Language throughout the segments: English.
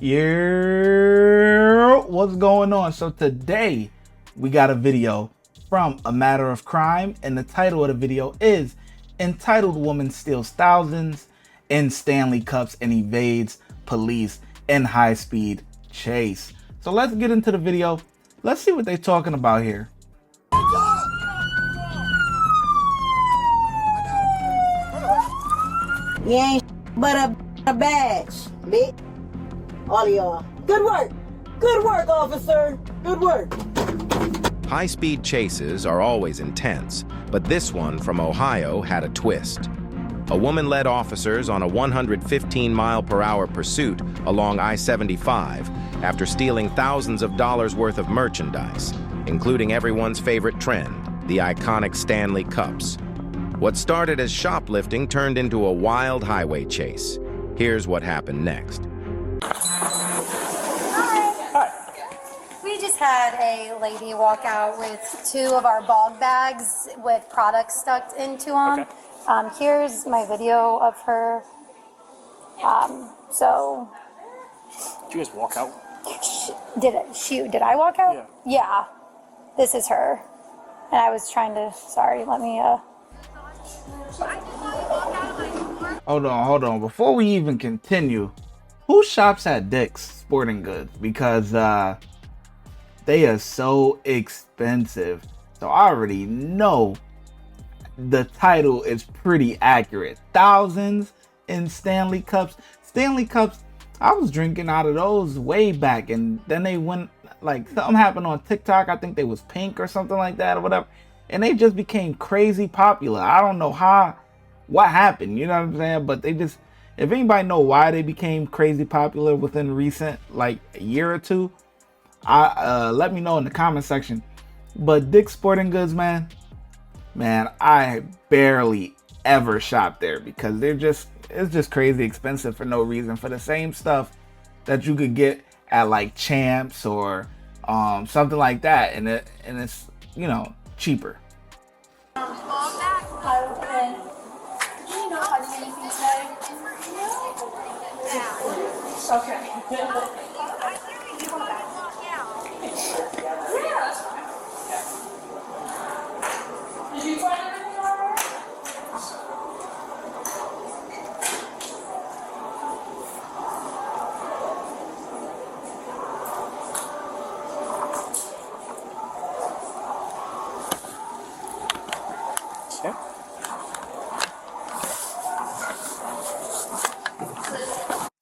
Yeah, what's going on? So today we got a video from A Matter of Crime, and the title of the video is Entitled Woman Steals Thousands in Stanley Cups and Evades Police in High-Speed Chase. So let's get into the video. Let's see what they're talking about here. You ain't but a badge, bitch. All of y'all. Good work. Good work, officer. Good work. High-speed chases are always intense, but this one from Ohio had a twist. A woman led officers on a 115-mile-per-hour pursuit along I-75 after stealing thousands of dollars worth of merchandise, including everyone's favorite trend, the iconic Stanley Cups. What started as shoplifting turned into a wild highway chase. Here's what happened next. We just had a lady walk out with 2 of our bog bags with products stuck into them. Okay. Here's my video of her. Did you guys walk out? Did I walk out? Yeah. This is her. And I was trying to, sorry, let me, Hold on. Before we even continue, who shops at Dick's Sporting Goods? Because they are so expensive. So I already know the title is pretty accurate. Thousands in Stanley Cups. Stanley Cups, I was drinking out of those way back, and then they went, like, something happened on TikTok. I think they was pink or something like that or whatever. And they just became crazy popular. I don't know what happened, you know what I'm saying? But they just, if anybody know why they became crazy popular within recent, like, a year or two, let me know in the comment section. But Dick's Sporting Goods, man, I barely ever shop there because it's just crazy expensive for no reason, for the same stuff that you could get at like Champs or something like that, and it's, you know, cheaper. Okay. Did you find anything already? Yeah.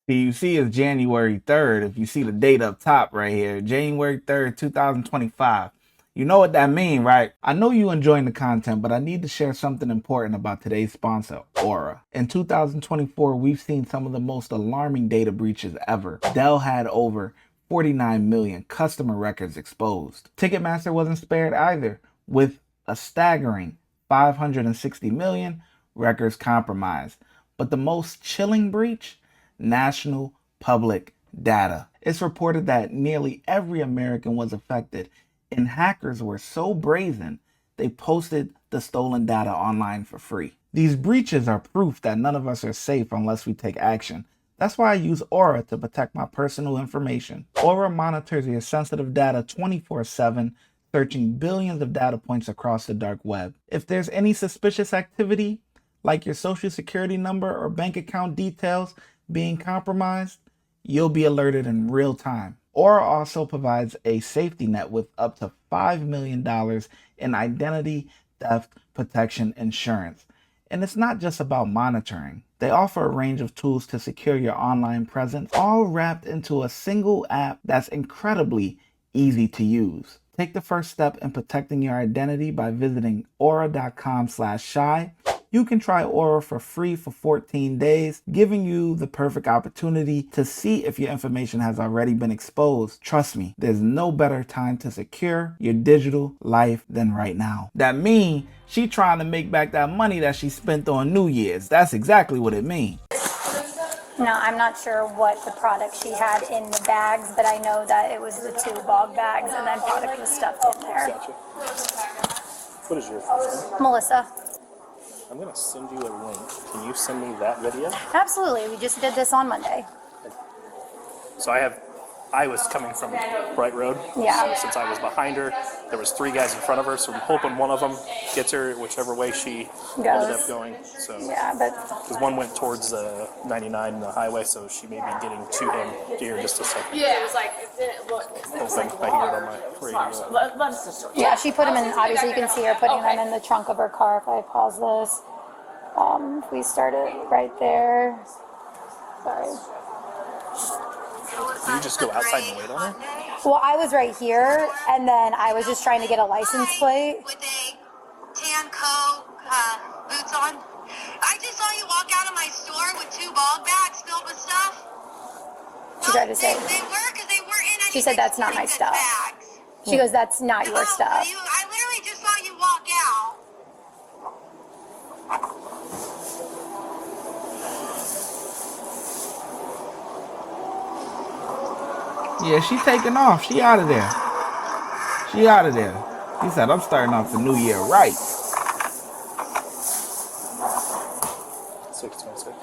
You see it's January 3rd. If you see the date up top right here, January 3rd, 2025. You know what that means, right? I know you enjoying the content, but I need to share something important about today's sponsor, Aura. In 2024, we've seen some of the most alarming data breaches ever. Dell had over 49 million customer records exposed. Ticketmaster wasn't spared either, with a staggering 560 million records compromised. But the most chilling breach? National public data. It's reported that nearly every American was affected, and hackers were so brazen they posted the stolen data online for free. These breaches are proof that none of us are safe unless we take action. That's why I use Aura to protect my personal information. Aura monitors your sensitive data 24/7, searching billions of data points across the dark web. If there's any suspicious activity, like your social security number or bank account details being compromised, you'll be alerted in real time. Aura also provides a safety net with up to $5 million in identity theft protection insurance. And it's not just about monitoring. They offer a range of tools to secure your online presence, all wrapped into a single app that's incredibly easy to use. Take the first step in protecting your identity by visiting aura.com/shy. You can try Aura for free for 14 days, giving you the perfect opportunity to see if your information has already been exposed. Trust me, there's no better time to secure your digital life than right now. That means she trying to make back that money that she spent on New Year's. That's exactly what it means. no, I'm not sure what the product she had in the bags, but I know that it was the 2 bog bags and then product was stuffed in there. Gotcha. What is your first name? Melissa. I'm going to send you a link. Can you send me that video? Absolutely. We just did this on Monday. So I was coming from Bright Road. Yeah. So since I was behind her, there was 3 guys in front of her. So I'm hoping one of them gets her whichever way she ended up going. So Yeah, but because one went towards 99 in the highway, so she may be getting to him here in just a second. Yeah, it was like, it didn't look. Hoping I hear it on my radio. Let's just. yeah, she put them in, obviously you can see her putting them in the trunk of her car. If I pause this, if we start it right there. Sorry. Do you just go outside and wait on her? Well, I was right here, and then I was just trying to get a license plate. With a tan coat, boots on. I just saw you walk out of my store with 2 ball bags filled with stuff. She tried to say. They were, because they weren't in any She said that's not my good stuff. bags. She goes, that's not your stuff. I literally just saw you walk out. Yeah, she taking off. She out of there. She out of there. He said, I'm starting off the new year right. 626.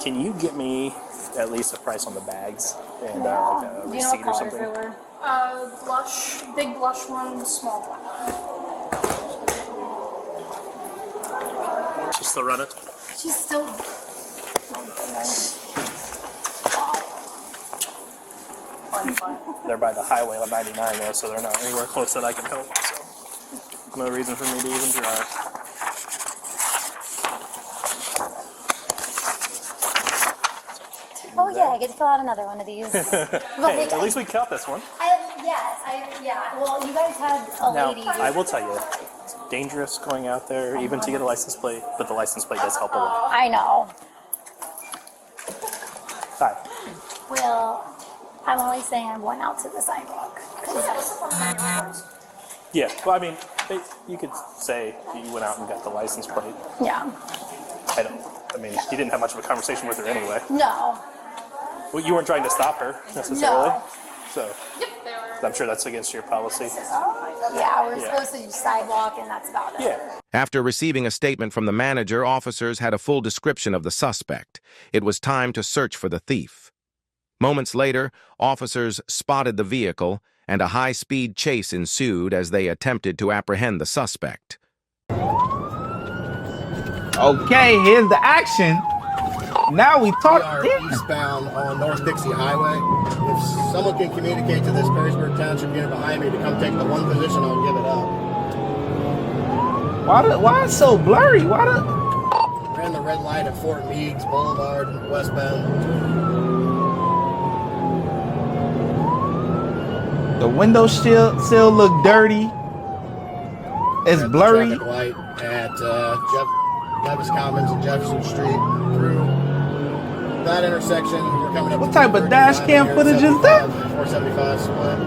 Can you get me at least a price on the bags and like a Do you know receipt what or colors something? they were? Blush, big blush one, small one. She's still running. She's still. They're by the highway on 99 though, so they're not anywhere close that I can help. So no reason for me to even drive. Oh yeah, I get to fill out another one of these. Hey, at least we caught this one. Yeah. Well, you guys had a Now, lady. I will tell you, it's dangerous going out there, even to get a license plate, but the license plate does help a lot. I know. Hi. Well, I'm always saying I'm going out to the sidewalk. Yeah, well, I mean, you could say you went out and got the license plate. Yeah. I mean, you didn't have much of a conversation with her anyway. No. Well, you weren't trying to stop her, necessarily. No. So, I'm sure that's against your policy. Yeah, we're supposed to do sidewalk, and that's about it. Yeah. After receiving a statement from the manager, officers had a full description of the suspect. It was time to search for the thief. Moments later, officers spotted the vehicle, and a high-speed chase ensued as they attempted to apprehend the suspect. Okay, here's the action. Now we talk. We are eastbound on North Dixie Highway. If someone can communicate to this Perrysburg Township unit behind me to come take the one position, I'll give it up. Why it's so blurry? Ran the red light at Fort Meigs Boulevard, westbound. The window still look dirty. It's At blurry. The traffic light at Levis Commons and Jefferson Street through that intersection. We're coming up. What type of dash cam footage is that? 475 split.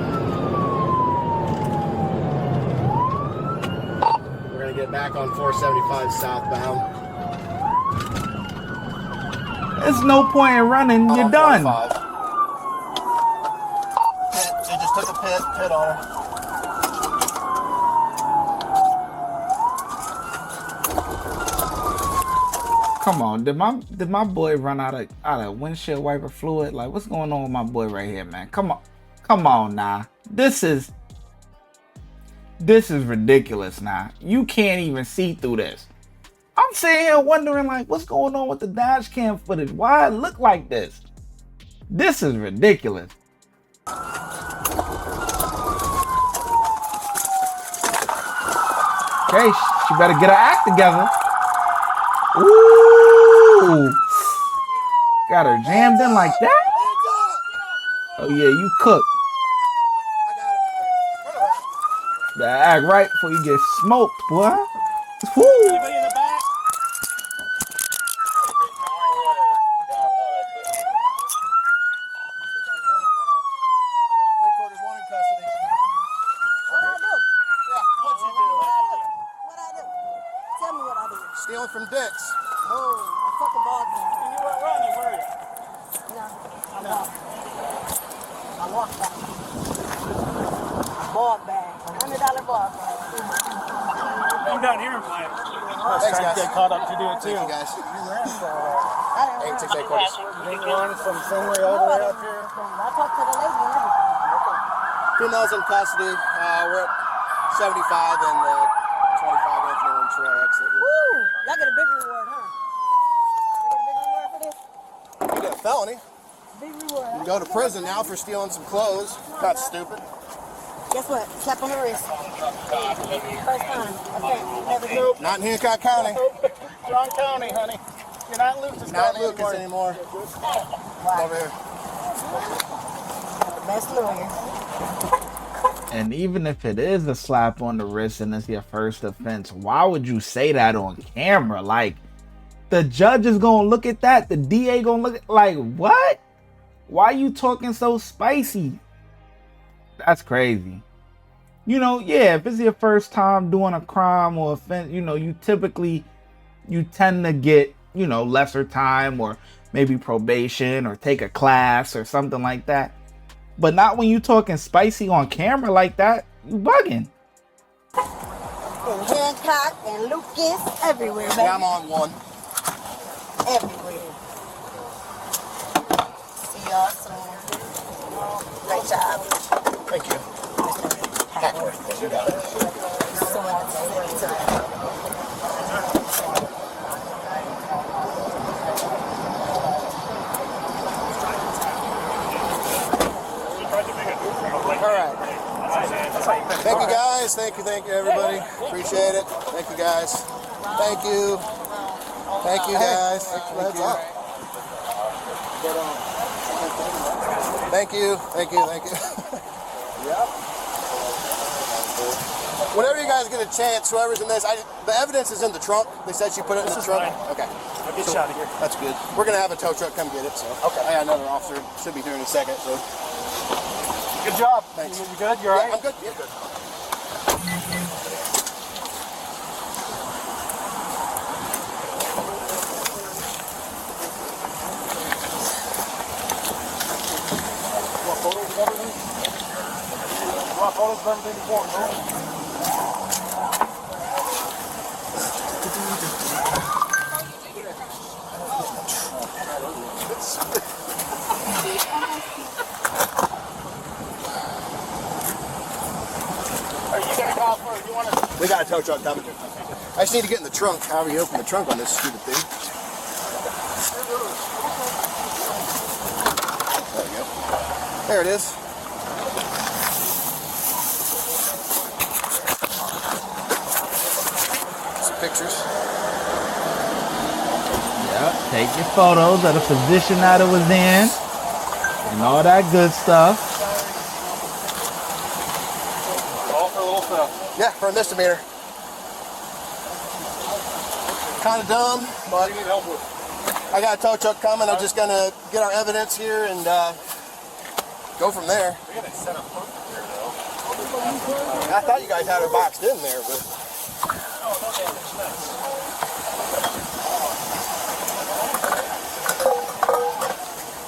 We're gonna get back on 475 southbound. There's no point in running. You're done. They just took a pit on her. Come on, did my boy run out of windshield wiper fluid? Like, what's going on with my boy right here, man? Come on, nah. This is ridiculous, nah. You can't even see through this. I'm sitting here wondering, like, what's going on with the dash cam footage? Why it look like this? This is ridiculous. Okay, she better get her act together. Ooh, got her jammed in like that? Oh yeah, you cooked. Better act right before you get smoked, boy. Woo. Stealing from Dick's. Oh, a fucking ball game. You weren't running, were you? No, I walked back. Ball bag, $100 ball bag. I'm down here and play. Thanks, guys. Get caught up to do it too. Thank you, guys. 868 Curtis. Big one from Stanley all the way up here. I talked to the lady and everything. Females in custody. We're at 75 and 25 Anthony and Troy exit. Woo! Y'all get a big reward, huh? Y'all get a big reward for this? You got a felony. Big reward. You can go to prison now for stealing some clothes. Not stupid. Guess what? Slap on the wrist. First time. Okay. Never do. Nope. Not in Hancock County. Strong County, honey. You're not Lucas Not County Lucas anymore. Wow. Over here. The best lawyer. And even if it is a slap on the wrist and it's your first offense, why would you say that on camera? Like, the judge is gonna look at that, the DA gonna look at, like, what? Why you talking so spicy? That's crazy. You know, yeah, if it's your first time doing a crime or offense, you know, you tend to get, you know, lesser time or maybe probation or take a class or something like that. But not when you talking spicy on camera like that. You bugging. And Hancock and Lucas, everywhere, baby. Yeah, I'm on one. Everywhere. See y'all soon. Great job. Thank you. Hackworth. You got it. So much. All right. Thank you, guys. Thank you, everybody. Appreciate it. Thank you, guys. Thank you. Thank you, guys. Thank you. Thank you. Thank you. Thank you. Yep. Whenever you guys get a chance, whoever's in this, the evidence is in the trunk. They said she put it in the trunk. Okay. I'll get you out of here. That's good. We're gonna have a tow truck come get it. So. Okay. I got another officer. Should be here in a second. So. Good job. Thanks. You good? You all right? I'm good. Yeah, good. Want photos of everything? You want photos of everything before, bro? We got a tow truck coming. I just need to get in the trunk. However you open the trunk on this stupid thing. There we go. There it is. Some pictures. Yep, take your photos of the position that it was in and all that good stuff. All for a little stuff. Yeah, for a misdemeanor. Kind of dumb, but What do you need help with? I got a tow truck coming. I'm just gonna get our evidence here and go from there. We gotta set up here, though. I thought you guys had her boxed in there, but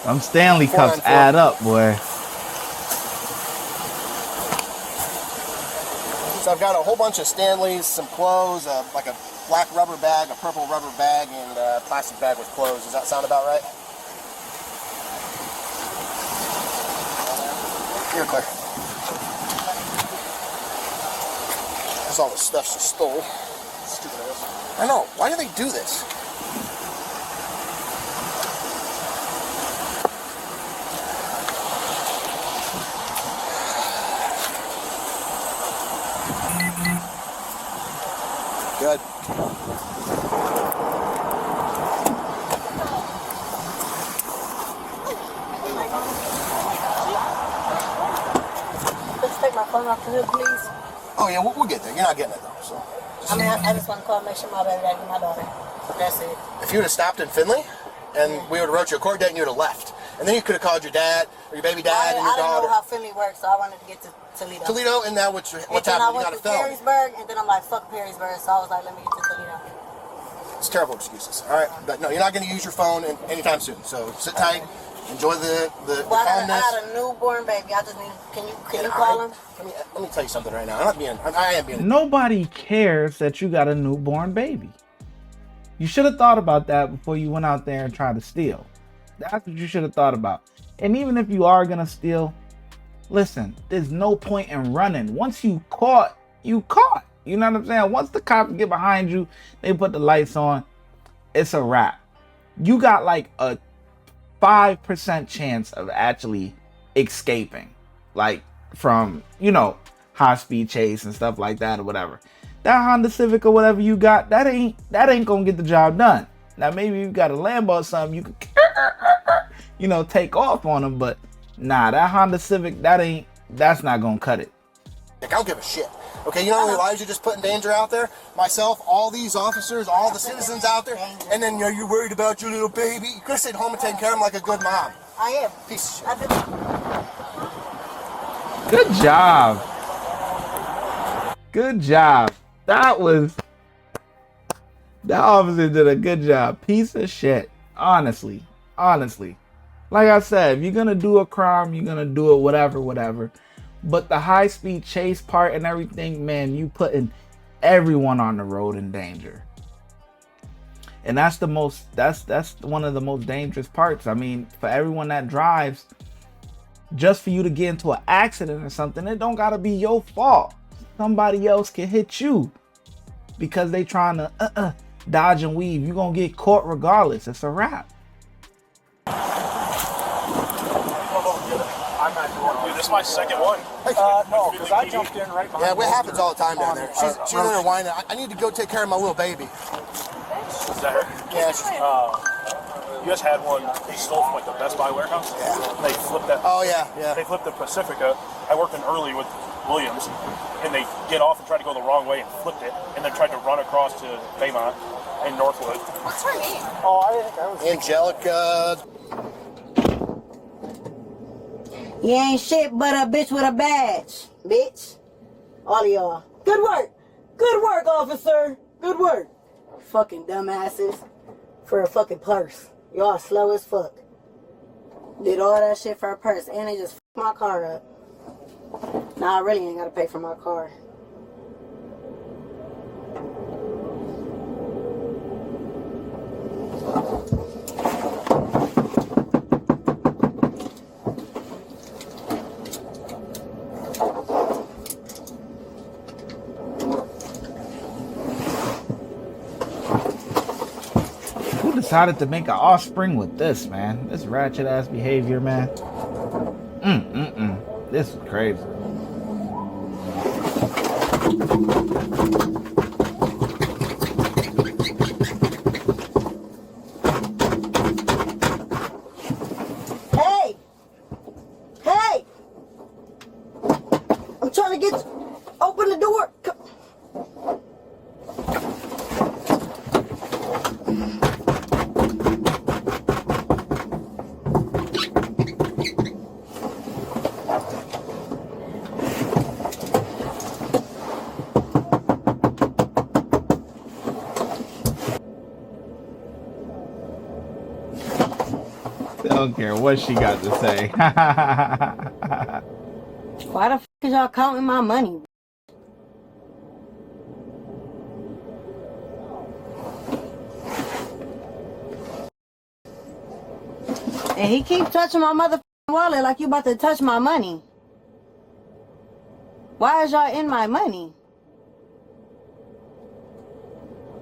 Them Stanley cups add up, boy. so I've got a whole bunch of Stanleys, some clothes, like a black rubber bag, a purple rubber bag, and a plastic bag with clothes. Does that sound about right? You're clear. That's all the stuff she stole. Stupid ass. I know. Why do they do this? Good. Let's take my phone off the hood, please. Oh yeah, we'll get there. You're not getting it though. So. I mean, I just want to call and make sure my baby got to my daughter. That's it. If you would have stopped in Findlay, and we would have wrote you a court date, and you would have left, and then you could have called your dad or your baby dad and your I didn't daughter. know how Finley works, so I wanted to get to Toledo. Toledo, and now what's And happened? then I You went got a to felony. Perrysburg, and then I'm like, fuck Perrysburg, so I was like, let me get to Toledo. It's terrible excuses. All right, but no, you're not going to use your phone anytime soon. So sit tight, enjoy the Well, I calmness. had a newborn baby. I just need. Can you call him? Let me tell you something right now. I am being. Nobody cares that you got a newborn baby. You should have thought about that before you went out there and tried to steal. That's what you should have thought about. And even if you are gonna steal, listen, there's no point in running. Once you caught, you caught. You know what I'm saying? Once the cops get behind you, they put the lights on, it's a wrap. You got like a 5% chance of actually escaping, like from, you know, high speed chase and stuff like that or whatever. That Honda Civic or whatever you got, that ain't gonna get the job done. Now maybe you got a Lambo or something, you could, you know, take off on them, but nah, that Honda Civic, that's not gonna cut it. I don't give a shit. Okay, you know how many lives you just put in danger out there? Myself, all these officers, all the citizens out there, and then you're worried about your little baby. You could have stayed home and taken care of him like a good mom. I am. Piece of shit. Good job. Good job. That officer did a good job. Piece of shit. Honestly. Like I said, if you're gonna do a crime, you're gonna do it whatever. But the high speed chase part and everything, man, you putting everyone on the road in danger. And that's one of the most dangerous parts. I mean, for everyone that drives, just for you to get into an accident or something, it don't gotta be your fault. Somebody else can hit you because they trying to dodge and weave. You're gonna get caught regardless. It's a wrap. Dude, this is my second one. No, because I jumped in right behind. Yeah, what happens all the time down there. She's in there whining. I need to go take care of my little baby. Is that her? Yeah, she's... You guys had one they stole from like the Best Buy warehouse? Yeah. They flipped that. Oh, yeah. They flipped the Pacifica. I worked in early with Williams, and they get off and tried to go the wrong way and flipped it, and then tried to run across to Baymont in Northwood. What's her name? Oh, I think I was... Angelica. You ain't shit but a bitch with a badge, bitch. All of y'all. Good work. Good work, officer. Good work. Fucking dumbasses. For a fucking purse. Y'all slow as fuck. Did all that shit for a purse, and they just fucked my car up. Nah, I really ain't gotta pay for my car. Decided to make an offspring with this, man. This ratchet ass behavior, man. This is crazy. Hey! Hey! I'm trying to get... Open the door! Don't care what she got to say. Why the fuck is y'all counting my money? And he keeps touching my motherfucking wallet like you about to touch my money. Why is y'all in my money?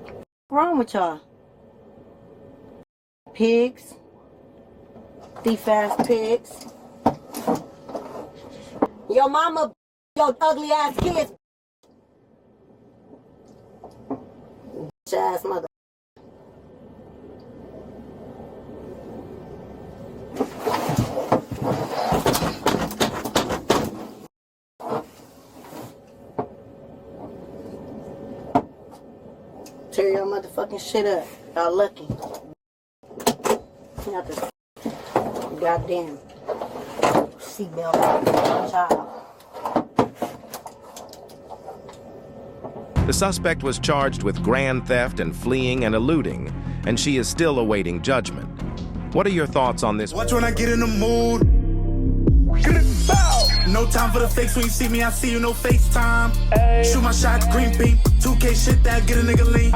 What's wrong with y'all? Pigs. Thief ass pigs. Your mama, your ugly ass kids. Bitch ass mother. Tear your motherfucking shit up. Y'all lucky. You have to goddamn seatbelt child. The suspect was charged with grand theft and fleeing and eluding, and she is still awaiting judgment. What are your thoughts on this? Watch when I get in the mood. No time for the fakes. When you see me, I see you, no FaceTime. Shoot my shot, green beam. 2K shit that get a nigga lean.